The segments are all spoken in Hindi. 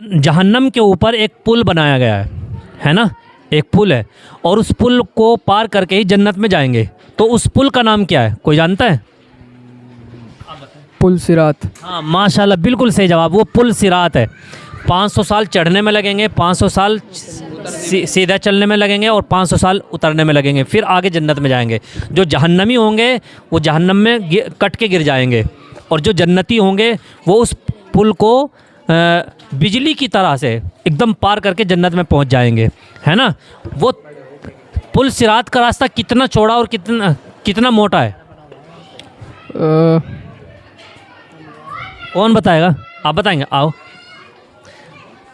जहन्नम के ऊपर एक पुल बनाया गया है ना, एक पुल है, और उस पुल को पार करके ही जन्नत में जाएंगे, तो उस पुल का नाम क्या है, कोई जानता है? पुल सिरात। हाँ माशाल्लाह, बिल्कुल सही जवाब, वो पुल सिरात है। 500 साल चढ़ने में लगेंगे, 500 साल सीधा चलने में लगेंगे, और 500 साल उतरने में लगेंगे, फिर आगे जन्नत में जाएंगे। जो जहन्नमी होंगे वो जहन्नम में कट के गिर जाएंगे, और जो जन्नती होंगे वो उस पुल को बिजली की तरह से एकदम पार करके जन्नत में पहुंच जाएंगे, है ना। वो पुल सिरात का रास्ता कितना चौड़ा और कितना मोटा है, कौन बताएगा? आप बताएंगे, आओ।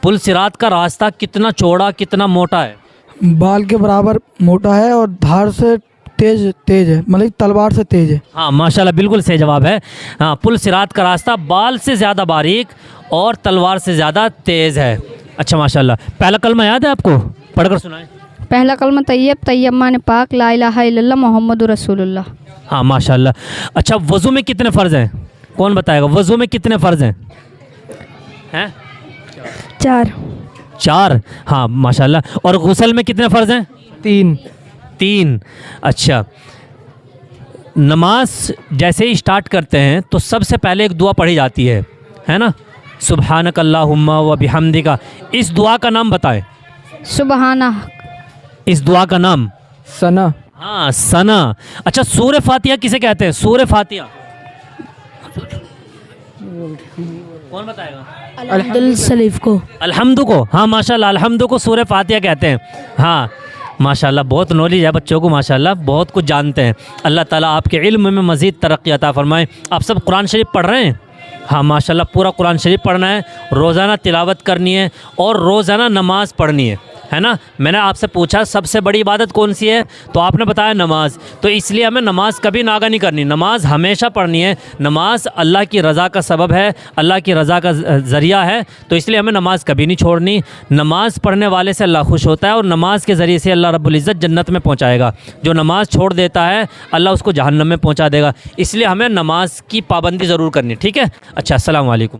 पुल सिरात का रास्ता कितना चौड़ा कितना मोटा है? बाल के बराबर मोटा है और धार से तेज है, मतलब तलवार से तेज है। हाँ माशाल्लाह, बिल्कुल सही जवाब है। हाँ, पुल सिरात का रास्ता बाल से ज़्यादा बारीक और तलवार से ज़्यादा तेज़ है। अच्छा माशाल्लाह, पहला कलमा याद है आपको? पढ़कर सुनाएं। पहला कलमा तैयब, तैयब माने पाक, ला इलाहा इल्लल्लाह मोहम्मदुर रसूलुल्लाह। हाँ माशाल्लाह। अच्छा, वज़ू में कितने फ़र्ज़ हैं, कौन बताएगा? वज़ू में कितने फ़र्ज़ हैं? 4। हाँ माशाल्लाह। और गुस्ल में कितने फ़र्ज़ हैं? 3। अच्छा, नमाज जैसे ही स्टार्ट करते हैं तो सबसे पहले एक दुआ पढ़ी जाती है ना, सुब्हानक अल्लाहुम्मा व बिहम्दिका। इस दुआ का नाम बताएं। सुबहाना। इस दुआ का नाम? सना। हाँ, सना। अच्छा, सूरह फातिहा किसे कहते हैं? सूरह फातिहा कौन बताएगा? अल्हम्दुल सलीफ को। अल्हम्दु को, हाँ माशाल्लाह, अल्हम्दु को सूरह फातिहा कहते हैं। हाँ माशाल्लाह, बहुत नॉलेज है बच्चों को, माशाल्लाह बहुत कुछ जानते हैं। अल्लाह ताला आपके इल्म में मज़ीद तरक्की अता फ़रमाए। आप सब कुरान शरीफ पढ़ रहे हैं? हाँ माशाल्लाह, पूरा कुरान शरीफ पढ़ना है, रोज़ाना तिलावत करनी है और रोज़ाना नमाज़ पढ़नी है ना। मैंने आपसे पूछा सबसे बड़ी इबादत कौन सी है, तो आपने बताया नमाज। तो इसलिए हमें नमाज कभी नागा नहीं करनी, नमाज हमेशा पढ़नी है। नमाज अल्लाह की रज़ा का सबब है, अल्लाह की रज़ा का ज़रिया है, तो इसलिए हमें नमाज कभी नहीं छोड़नी। नमाज पढ़ने वाले से अल्लाह खुश होता है और नमाज के ज़रिए से अल्लाह रब्बुल इज़्ज़त जन्नत में पहुँचाएगा। जो नमाज छोड़ देता है अल्लाह उसको जहन्नम में पहुँचा देगा। इसलिए हमें नमाज की पाबंदी ज़रूर करनी, ठीक है। अच्छा, अस्सलाम वालेकुम।